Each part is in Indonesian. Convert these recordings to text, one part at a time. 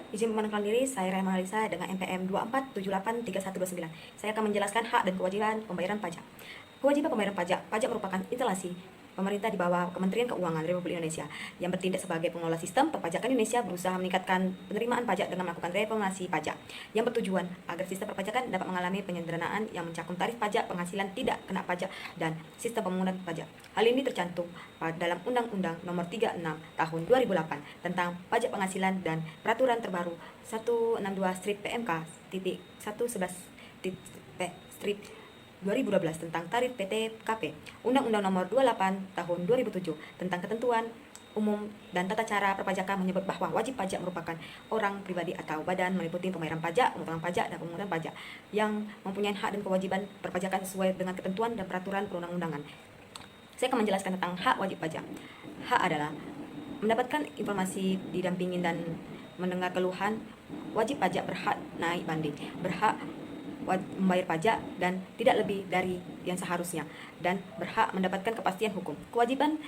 Izin memperkenalkan diri, saya Rema Alisa dengan NPM 24783129. Saya akan menjelaskan hak dan kewajiban pembayaran pajak. Kewajiban pembayaran pajak. Pajak merupakan instalasi pemerintah di bawah Kementerian Keuangan Republik Indonesia yang bertindak sebagai pengelola sistem perpajakan Indonesia, berusaha meningkatkan penerimaan pajak dengan melakukan reformasi pajak yang bertujuan agar sistem perpajakan dapat mengalami penyederhanaan yang mencakup tarif pajak, penghasilan tidak kena pajak, dan sistem pemungutan pajak. Hal ini tercantum dalam Undang-Undang Nomor 36 Tahun 2008 tentang pajak penghasilan dan peraturan terbaru 162/PMK titik 111 strip 2012 tentang tarif PTKP, Undang-Undang Nomor 28 Tahun 2007 tentang ketentuan umum dan tata cara perpajakan menyebut bahwa wajib pajak merupakan orang pribadi atau badan meliputi pembayaran pajak, pemotongan pajak, dan pemungutan pajak yang mempunyai hak dan kewajiban perpajakan sesuai dengan ketentuan dan peraturan perundang-undangan. Saya akan menjelaskan tentang hak wajib pajak. Hak adalah mendapatkan informasi, didampingin dan mendengar keluhan. Wajib pajak berhak naik banding, berhak membayar pajak dan tidak lebih dari yang seharusnya, dan berhak mendapatkan kepastian hukum. Kewajiban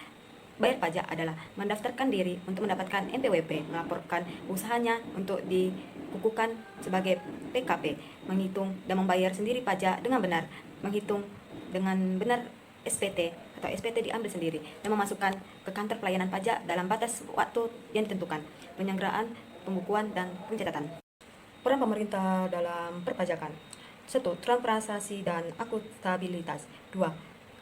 bayar pajak adalah mendaftarkan diri untuk mendapatkan NPWP, melaporkan usahanya untuk dikukuhkan sebagai PKP, menghitung dan membayar sendiri pajak dengan benar, menghitung dengan benar SPT atau SPT diambil sendiri, dan memasukkan ke kantor pelayanan pajak dalam batas waktu yang ditentukan, penyelenggaraan, pembukuan, dan pencatatan. Peran pemerintah dalam perpajakan. 1. Transparansi dan akuntabilitas. 2.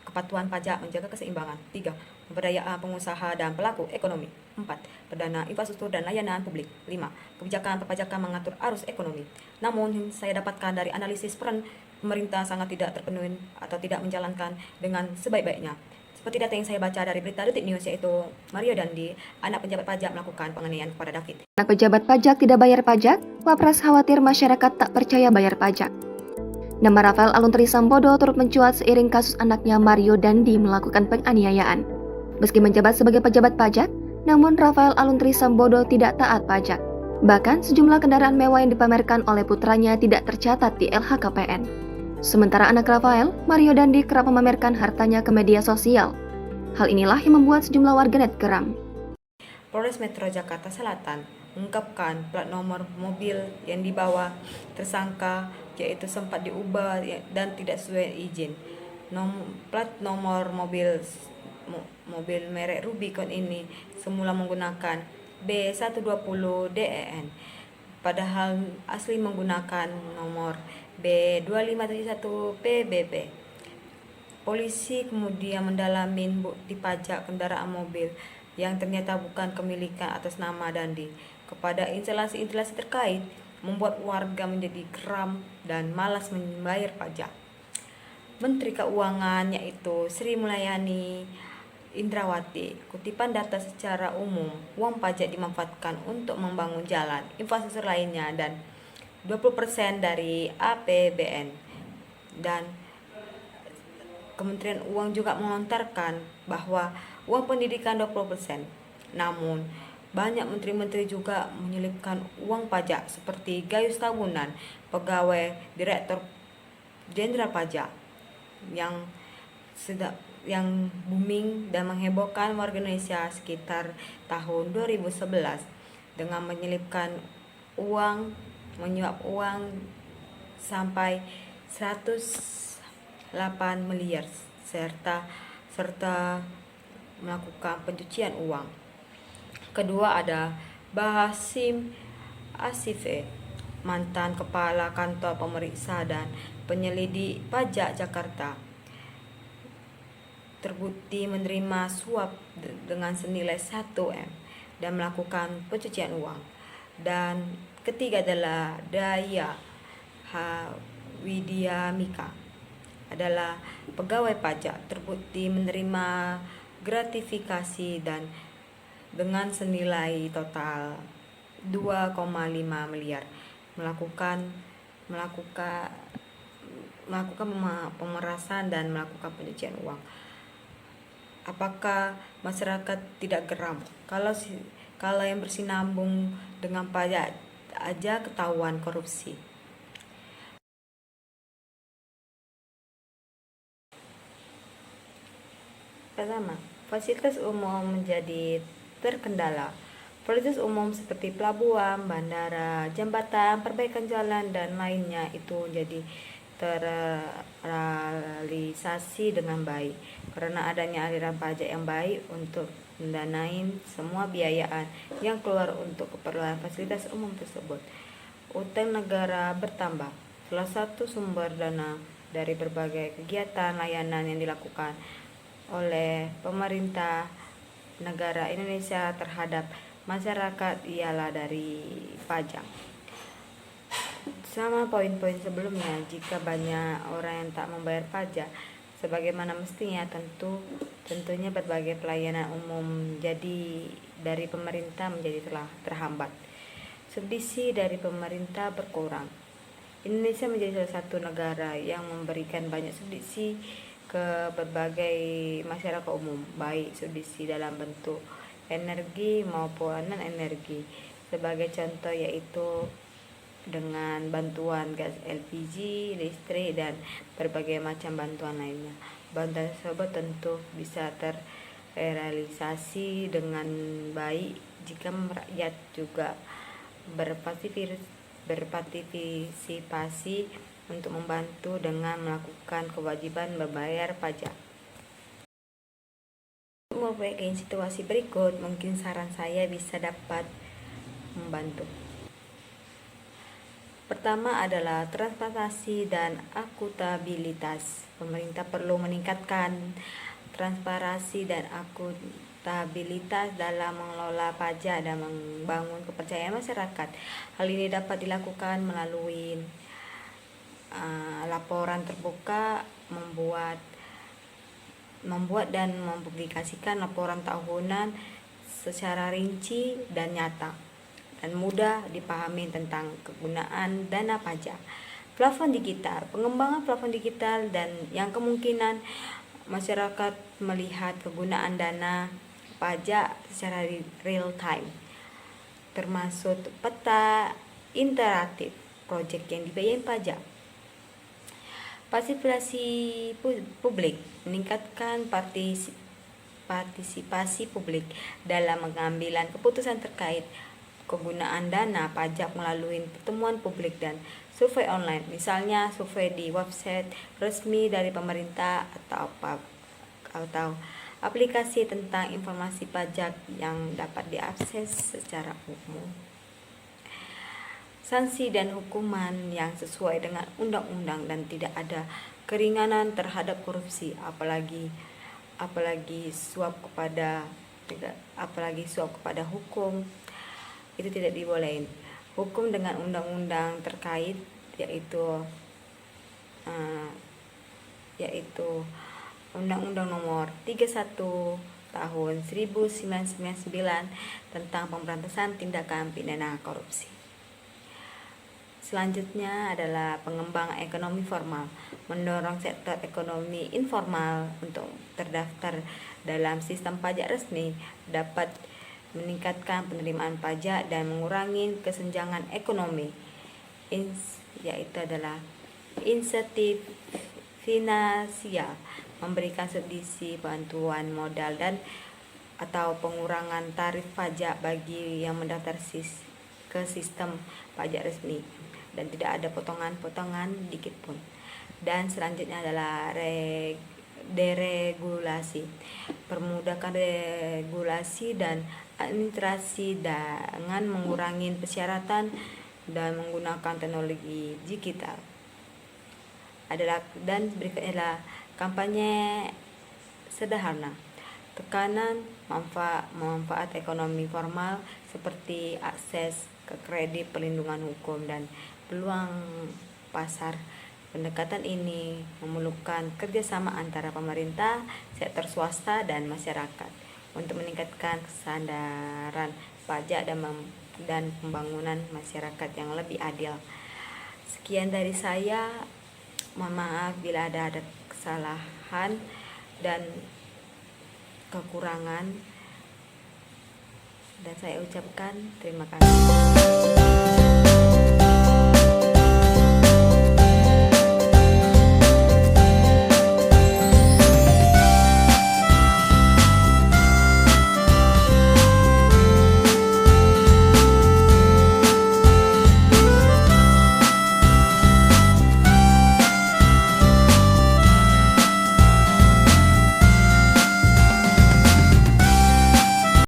Kepatuhan pajak menjaga keseimbangan. 3. Pemberdayaan pengusaha dan pelaku ekonomi. 4. Perdana infrastruktur dan layanan publik. 5. Kebijakan perpajakan mengatur arus ekonomi. Namun, saya dapatkan dari analisis peran pemerintah sangat tidak terpenuhi atau tidak menjalankan dengan sebaik-baiknya. Seperti data yang saya baca dari berita Detik News, yaitu Mario Dandi, anak pejabat pajak, melakukan penganiayaan kepada David. Anak pejabat pajak tidak bayar pajak, Wapres khawatir masyarakat tak percaya bayar pajak. Nama Rafael Aluntri Sambodo turut mencuat seiring kasus anaknya Mario Dandi melakukan penganiayaan. Meski menjabat sebagai pejabat pajak, namun Rafael Aluntri Sambodo tidak taat pajak. Bahkan sejumlah kendaraan mewah yang dipamerkan oleh putranya tidak tercatat di LHKPN. Sementara anak Rafael, Mario Dandi kerap memamerkan hartanya ke media sosial. Hal inilah yang membuat sejumlah warganet geram. Polres Metro Jakarta Selatan mengungkapkan plat nomor mobil yang dibawa tersangka yaitu sempat diubah dan tidak sesuai izin. Plat nomor mobil merek Rubicon ini semula menggunakan B120DEN, padahal asli menggunakan nomor B2571PBB. Polisi kemudian mendalami bukti pajak kendaraan mobil yang ternyata bukan kepemilikan atas nama Dandi kepada instalasi-instalasi terkait, membuat warga menjadi geram dan malas membayar pajak. Menteri Keuangan yaitu Sri Mulyani Indrawati, kutipan data secara umum, uang pajak dimanfaatkan untuk membangun jalan, infrastruktur lainnya, dan 20% dari APBN. Dan Kementerian Uang juga melontarkan bahwa uang pendidikan 20%. Namun, banyak menteri-menteri juga menyelipkan uang pajak seperti Gayus Tahunan, pegawai Direktur Jenderal Pajak yang booming dan menghebohkan warga Indonesia sekitar tahun 2011 dengan menyuap uang sampai 108 miliar serta melakukan pencucian uang. Kedua ada Bahasim Asife, mantan kepala kantor pemeriksa dan penyelidik pajak Jakarta, terbukti menerima suap dengan senilai 1 M dan melakukan pencucian uang. Dan ketiga adalah Daya Widya Mika, adalah pegawai pajak, terbukti menerima gratifikasi dan dengan senilai total 2,5 miliar melakukan pemerasan dan melakukan pencucian uang. Apakah masyarakat tidak geram kalau yang bersinambung dengan pajak aja ketahuan korupsi? Pertama, fasilitas umum menjadi terkendala. Fasilitas umum seperti pelabuhan, bandara, jembatan, perbaikan jalan, dan lainnya itu jadi terrealisasi dengan baik karena adanya aliran pajak yang baik untuk mendanai semua biayaan yang keluar untuk keperluan fasilitas umum tersebut. Utang negara bertambah, salah satu sumber dana dari berbagai kegiatan layanan yang dilakukan oleh pemerintah negara Indonesia terhadap masyarakat ialah dari pajak. Sama poin-poin sebelumnya, jika banyak orang yang tak membayar pajak sebagaimana mestinya, tentunya berbagai pelayanan umum jadi dari pemerintah menjadi telah terhambat. Subsidi dari pemerintah berkurang. Indonesia menjadi salah satu negara yang memberikan banyak subsidi ke berbagai masyarakat umum, baik subsidi dalam bentuk energi maupun non-energi. Sebagai contoh yaitu dengan bantuan gas LPG, listrik, dan berbagai macam bantuan lainnya. Bantuan tersebut tentu bisa terrealisasi dengan baik jika rakyat juga berpartisipasi untuk membantu dengan melakukan kewajiban membayar pajak. Untuk memperbaiki situasi berikut, mungkin saran saya bisa dapat membantu. Pertama adalah transparansi dan akuntabilitas. Pemerintah perlu meningkatkan transparansi dan akuntabilitas dalam mengelola pajak dan membangun kepercayaan masyarakat. Hal ini dapat dilakukan melalui laporan terbuka, membuat dan mempublikasikan laporan tahunan secara rinci dan nyata dan mudah dipahami tentang kegunaan dana pajak. Plafon digital, pengembangan plafon digital dan yang kemungkinan masyarakat melihat kegunaan dana pajak secara real time, termasuk peta interaktif proyek yang dibiayai pajak. Partisipasi publik, meningkatkan partisipasi publik dalam pengambilan keputusan terkait kegunaan dana pajak melalui pertemuan publik dan survei online, misalnya survei di website resmi dari pemerintah atau aplikasi tentang informasi pajak yang dapat diakses secara umum. Sanksi dan hukuman yang sesuai dengan undang-undang dan tidak ada keringanan terhadap korupsi, apalagi suap kepada hukum itu tidak dibolehin. Hukum dengan undang-undang terkait yaitu Undang-Undang Nomor 31 Tahun 1999 tentang pemberantasan tindakan pidana korupsi. Selanjutnya adalah pengembangan ekonomi formal, mendorong sektor ekonomi informal untuk terdaftar dalam sistem pajak resmi dapat meningkatkan penerimaan pajak dan mengurangi kesenjangan ekonomi, yaitu adalah insentif finansial, memberikan subsidi, bantuan modal dan atau pengurangan tarif pajak bagi yang mendaftar ke sistem pajak resmi dan tidak ada potongan-potongan dikit pun. Dan selanjutnya adalah deregulasi, permudahkan regulasi dan administrasi dengan mengurangi persyaratan dan menggunakan teknologi digital. Dan berikutnya adalah kampanye sederhana, tekanan manfaat ekonomi formal seperti akses ke kredit, perlindungan hukum, dan peluang pasar. Pendekatan ini memerlukan kerjasama antara pemerintah, sektor swasta, dan masyarakat untuk meningkatkan kesadaran pajak dan pembangunan masyarakat yang lebih adil. Sekian dari saya. Mohon maaf bila ada kesalahan dan kekurangan, dan saya ucapkan terima kasih.